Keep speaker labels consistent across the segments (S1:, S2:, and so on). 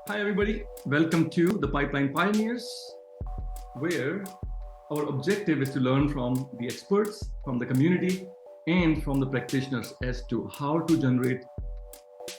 S1: Hi, everybody. Welcome to the Pipeline Pioneers, where our objective is to learn from the experts, from the community, and from the practitioners as to how to generate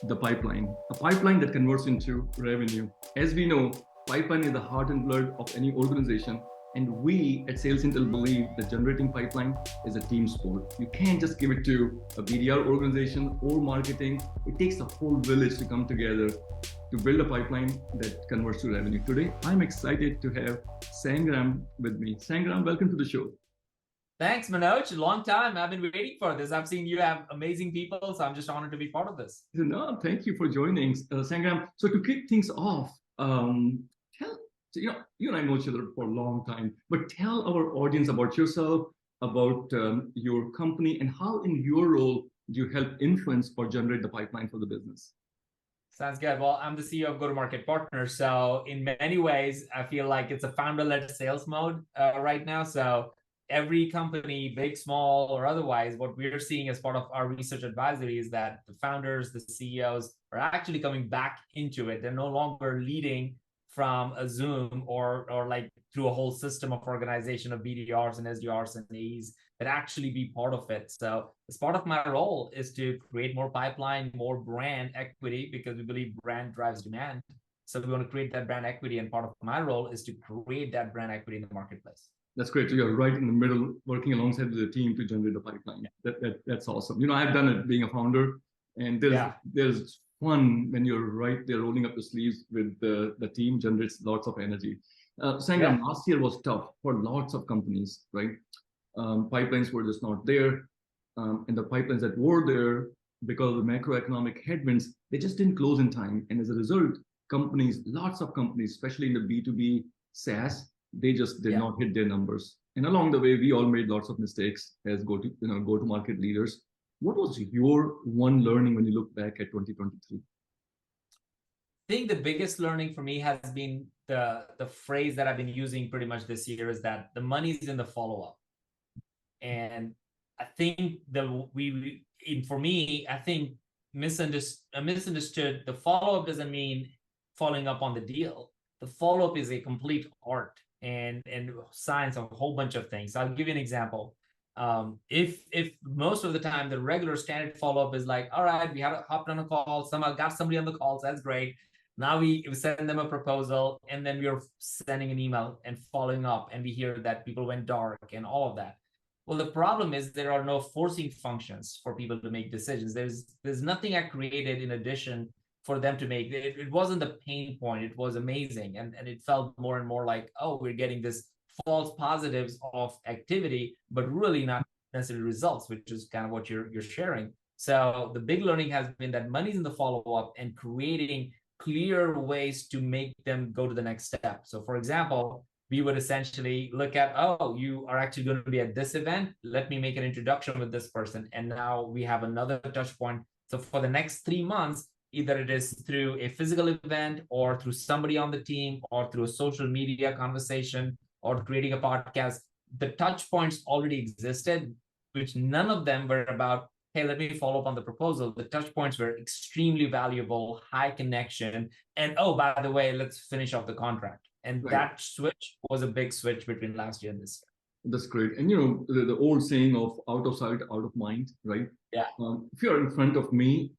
S1: the pipeline, a pipeline that converts into revenue. As we know, pipeline is the heart and blood of any organization. And we at Sales Intel believe that generating pipeline is a team sport. You can't just give it to a BDR organization or marketing. It takes a whole village to come together to build a pipeline that converts to revenue. Today, I'm excited to have Sangram with me. Sangram, welcome to the show.
S2: Thanks, Manoj. Long time. I've been waiting for this. I've seen you have amazing people, so I'm just honored to be part of this.
S1: No, thank you for joining, Sangram. So to kick things off, you and I know each other for a long time, but tell our audience about yourself, about your company, and how in your role do you help influence or generate the pipeline for the business?
S2: Sounds good. Well, I'm the CEO of Go-to-Market Partners. So in many ways, I feel like it's a founder-led sales mode right now. So every company, big, small, or otherwise, what we're seeing as part of our research advisory is that the founders, the CEOs are actually coming back into it. They're no longer leading from a Zoom or like through a whole system of organization of BDRs and SDRs and AEs that actually be part of it. So as part of my role is to create more pipeline, more brand equity, because we believe brand drives demand. So we want to create that brand equity, and part of my role is to create that brand equity in the marketplace.
S1: That's great. So you're right in the middle, working alongside the team to generate the pipeline. That's awesome. You know, I've done it being a founder, and there's fun when you're right there rolling up the sleeves with the team. Generates lots of energy. Sangram, last year was tough for lots of companies, right? Pipelines were just not there, and the pipelines that were there, because of the macroeconomic headwinds, they just didn't close in time. And as a result, companies, lots of companies, especially in the B2B SaaS, they just did not hit their numbers. And along the way, we all made lots of mistakes as go-to-market leaders. What was your one learning when you look back at 2023?
S2: I think the biggest learning for me has been the phrase that I've been using pretty much this year is that the money's in the follow-up. And I think for me, I think misunderstood. The follow-up doesn't mean following up on the deal. The follow-up is a complete art and science of a whole bunch of things. So I'll give you an example. If most of the time the regular standard follow-up is like, all right, we hopped on a call, somehow got somebody on the call, so that's great. Now we send them a proposal, and then we're sending an email and following up, and we hear that people went dark and all of that. Well, the problem is there are no forcing functions for people to make decisions. There's nothing I created in addition for them to make. It wasn't the pain point. It was amazing. And it felt more and more like, oh, we're getting this false positives of activity, but really not necessarily results, which is kind of what you're sharing. So the big learning has been that money's in the follow-up and creating clear ways to make them go to the next step. So for example, we would essentially look at, oh, you are actually going to be at this event. Let me make an introduction with this person. And now we have another touch point. So for the next 3 months, either it is through a physical event or through somebody on the team or through a social media conversation or creating a podcast, the touch points already existed, which none of them were about, hey, let me follow up on the proposal. The touch points were extremely valuable, high connection. And oh, by the way, let's finish off the contract. And that switch was a big switch between last year and this year.
S1: That's great. And, the old saying of out of sight, out of mind, right?
S2: Yeah.
S1: If you're in front of me,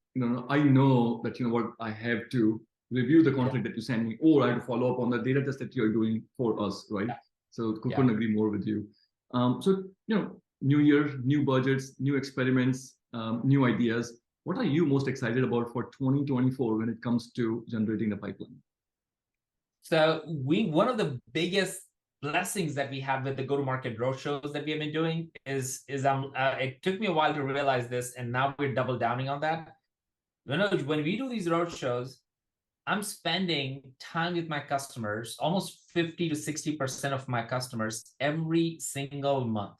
S1: I know that, what, I have to review the contract that you send me, or I have to follow up on the data test that you're doing for us, right? Yeah. So couldn't agree more with you. New year, new budgets, new experiments, new ideas. What are you most excited about for 2024 when it comes to generating the pipeline?
S2: So one of the biggest blessings that we have with the go-to-market roadshows that we have been doing is it took me a while to realize this, and now we're double downing on that. When we do these roadshows, I'm spending time with my customers, almost 50 to 60% of my customers every single month.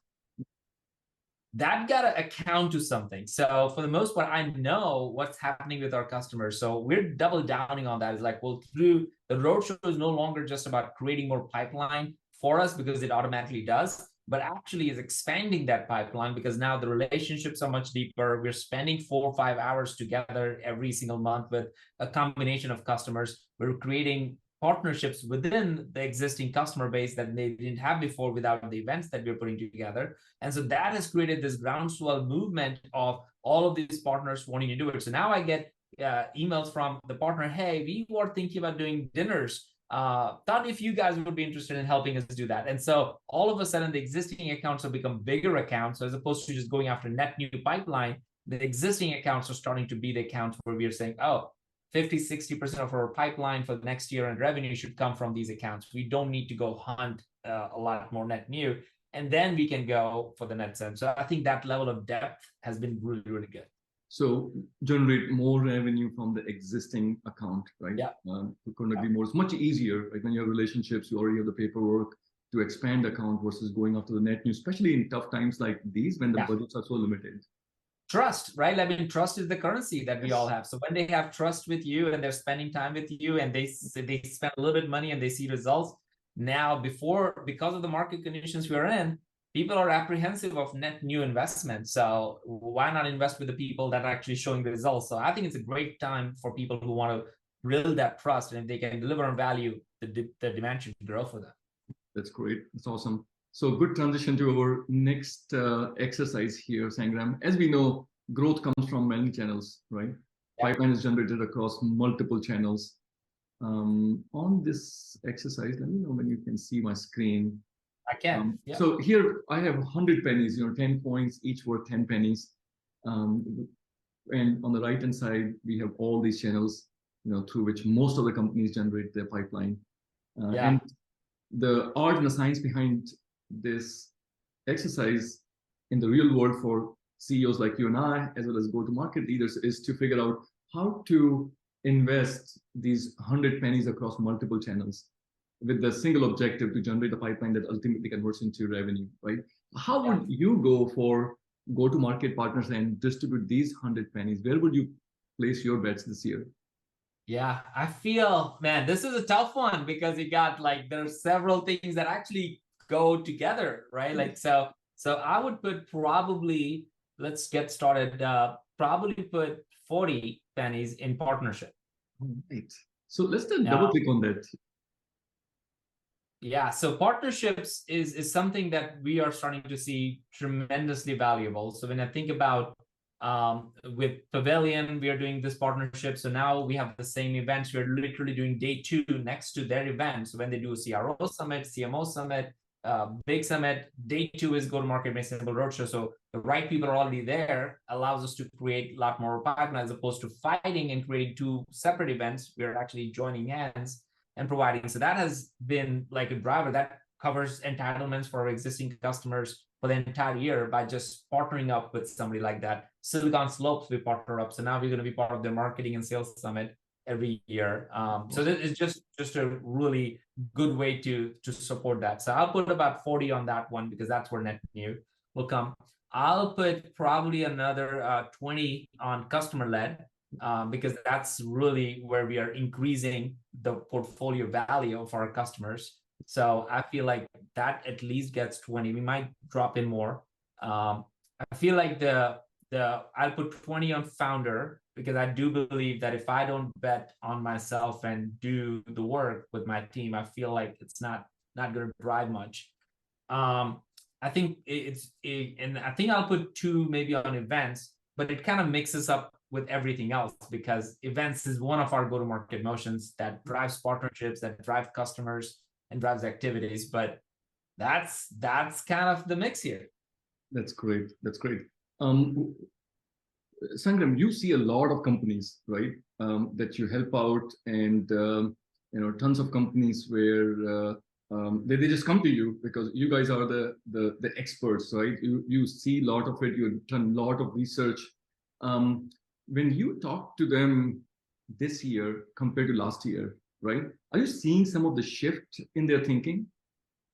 S2: That got to account to something. So for the most part, I know what's happening with our customers. So we're double downing on that. It's like, well, through the roadshow is no longer just about creating more pipeline for us because it automatically does, but actually is expanding that pipeline because now the relationships are much deeper. We're spending 4 or 5 hours together every single month with a combination of customers. We're creating partnerships within the existing customer base that they didn't have before without the events that we're putting together. And so that has created this groundswell movement of all of these partners wanting to do it. So now I get emails from the partner, hey, we were thinking about doing dinners. Thought if you guys would be interested in helping us do that. And so all of a sudden, the existing accounts have become bigger accounts. So as opposed to just going after net new pipeline, the existing accounts are starting to be the accounts where we are saying, oh, 50-60% of our pipeline for the next year and revenue should come from these accounts. We don't need to go hunt a lot more net new, and then we can go for the net send. So I think that level of depth has been really, really good.
S1: So generate more revenue from the existing account, right?
S2: Yeah.
S1: It's going to be more. It's much easier, right? When you have relationships, you already have the paperwork to expand account versus going after the net new, especially in tough times like these when the budgets are so limited.
S2: Trust, right? I mean, trust is the currency that we all have. So when they have trust with you and they're spending time with you and they spend a little bit of money and they see results, now because of the market conditions we're in, people are apprehensive of net new investment. So why not invest with the people that are actually showing the results? So I think it's a great time for people who want to build that trust. And if they can deliver on value, the demand should grow for them.
S1: That's great. That's awesome. So good transition to our next exercise here, Sangram. As we know, growth comes from many channels, right? Yeah. Pipeline is generated across multiple channels. On this exercise, let me know when you can see my screen.
S2: I can. Yeah.
S1: So here I have 100 pennies, 10 points, each worth 10 pennies. And on the right-hand side, we have all these channels, through which most of the companies generate their pipeline. And the art and the science behind this exercise in the real world for CEOs like you and I, as well as go-to-market leaders, is to figure out how to invest these 100 pennies across multiple channels with the single objective to generate a pipeline that ultimately converts into revenue, right? How would you go for go-to-market partners and distribute these 100 pennies? Where would you place your bets this year?
S2: Yeah, I feel, man, this is a tough one because you got there's several things that actually go together, right? So I would put probably, let's get started, probably put 40 pennies in partnership.
S1: Right. So let's then double click on that.
S2: Yeah, so partnerships is something that we are starting to see tremendously valuable. So when I think about with Pavilion, we are doing this partnership. So now we have the same events. We're literally doing day 2 next to their event. So when they do a CRO summit, CMO summit, big summit, day 2 is go-to-market Made Simple roadshow. So the right people are already there, allows us to create a lot more pipeline as opposed to fighting and creating 2 separate events. We're actually joining hands and providing. So that has been like a driver that covers entitlements for our existing customers for the entire year by just partnering up with somebody like that. Silicon Slopes, we partner up. So now we're going to be part of their marketing and sales summit every year. So this is just a really good way to support that. So I'll put about 40 on that one because that's where net new will come. I'll put probably another 20 on customer led. Because that's really where we are increasing the portfolio value of our customers. So I feel like that at least gets 20. We might drop in more. I feel like I'll put 20 on founder because I do believe that if I don't bet on myself and do the work with my team, I feel like it's not going to drive much. I think and I think I'll put 2 maybe on events, but it kind of mixes up with everything else because events is one of our go-to-market motions that drives partnerships, that drive customers and drives activities. But that's kind of the mix here. That's
S1: great. That's great. Sangram, you see a lot of companies, right? That you help out, and tons of companies where they just come to you because you guys are the experts, right? You see a lot of it. You've done a lot of research. When you talk to them this year compared to last year, right? Are you seeing some of the shift in their thinking?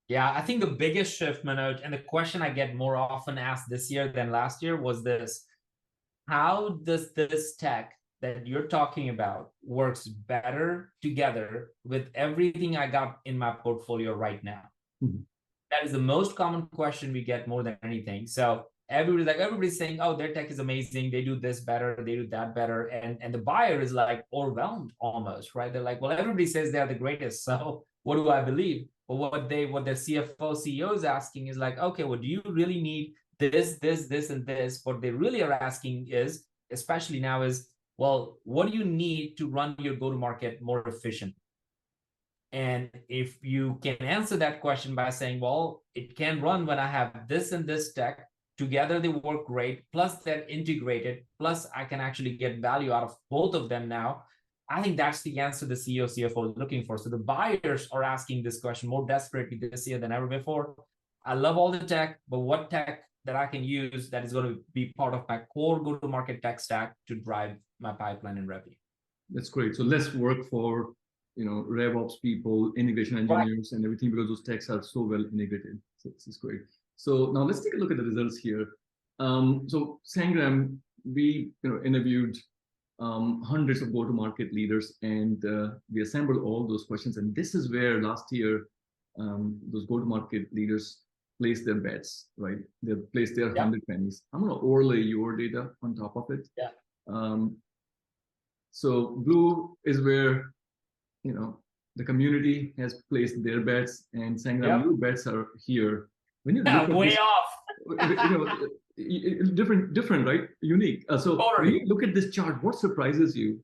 S2: Yeah, I think the biggest shift, Manoj, and the question I get more often asked this year than last year was this: how does this tech that you're talking about works better together with everything I got in my portfolio right now? Mm-hmm. That is the most common question we get more than anything. So everybody's saying, oh, their tech is amazing. They do this better. They do that better. And the buyer is like overwhelmed almost, right? They're like, well, everybody says they're the greatest. So what do I believe? But what their CFO, CEO is asking is like, okay, well, do you really need this, and this? What they really are asking is, especially now, is, well, what do you need to run your go-to-market more efficient? And if you can answer that question by saying, well, it can run when I have this and this tech, together they work great, plus they're integrated, plus I can actually get value out of both of them now, I think that's the answer the CEO, CFO is looking for. So the buyers are asking this question more desperately this year than ever before. I love all the tech, but what tech that I can use that is going to be part of my core go-to-market tech stack to drive my pipeline and revenue?
S1: That's great. So less work for RevOps people, integration engineers, and everything, because those techs are so well integrated. So this is great. So now let's take a look at the results here. So Sangram, we interviewed hundreds of go-to-market leaders, and we assembled all those questions. And this is where last year those go-to-market leaders placed their bets, right? They placed their 100 pennies. I'm going to overlay your data on top of it. So blue is where the community has placed their bets, and Sangram, your bets are here. When you look at
S2: way
S1: this,
S2: off.
S1: different, right? Unique. So when you look at this chart, what surprises you?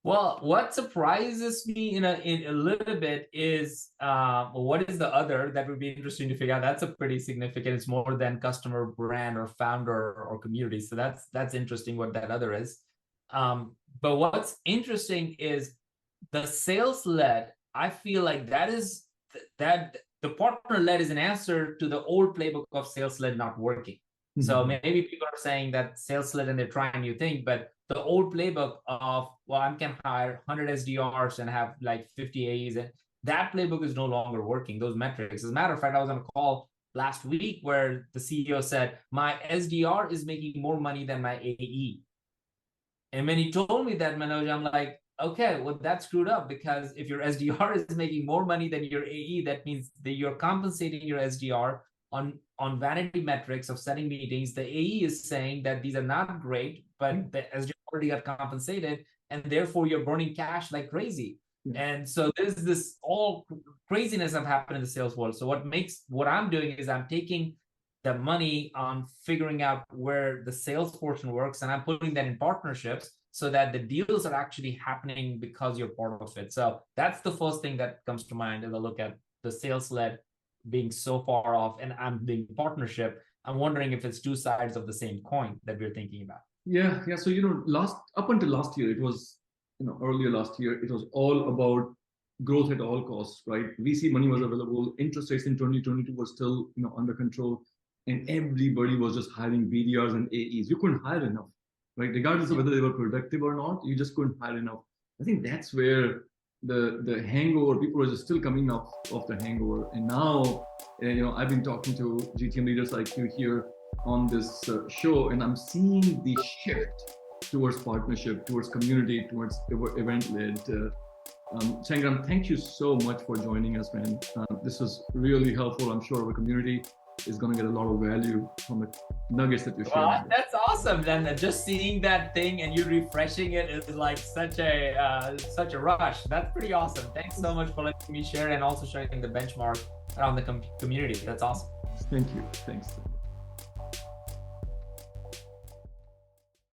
S2: Well, what surprises me in a little bit is what is the other that would be interesting to figure out. That's a pretty significant. It's more than customer, brand, or founder or community. So that's interesting what that other is. But what's interesting is the sales-led. I feel like that the partner-led is an answer to the old playbook of sales-led not working. So maybe people are saying that sales-led and they're trying new things, but the old playbook of, well, I can hire 100 SDRs and have like 50 AEs, and that playbook is no longer working, those metrics. As a matter of fact, I was on a call last week where the CEO said, my SDR is making more money than my AE. And when he told me that, Manoj, I'm like, okay, well, that's screwed up, because if your SDR is making more money than your AE, that means that you're compensating your SDR on vanity metrics of setting meetings. The AE is saying that these are not great, but the SDR already got compensated, and therefore you're burning cash like crazy. And so there's this all craziness that happened in the sales world. So what I'm doing is I'm taking the money on figuring out where the sales portion works, and I'm putting that in partnerships so that the deals are actually happening because you're part of it. So that's the first thing that comes to mind as I look at the sales-led being so far off and I'm being partnership. I'm wondering if it's two sides of the same coin that we're thinking about.
S1: Yeah. So up until last year, it was earlier last year, it was all about growth at all costs, right? VC money was available, interest rates in 2022 were still under control, and everybody was just hiring BDRs and AEs. You couldn't hire enough, right? Regardless of whether they were productive or not, you just couldn't hire enough. I think that's where the hangover, people are just still coming off the hangover. And now, I've been talking to GTM leaders like you here on this show, and I'm seeing the shift towards partnership, towards community, towards event-led. Sangram, thank you so much for joining us, man. This was really helpful. I'm sure our community is going to get a lot of value from the nuggets that you're sharing.
S2: Well, that's awesome. Then just seeing that thing and you refreshing it is like such a rush. That's pretty awesome. Thanks so much for letting me share and also sharing the benchmark around the community. That's awesome.
S1: Thank you. Thanks.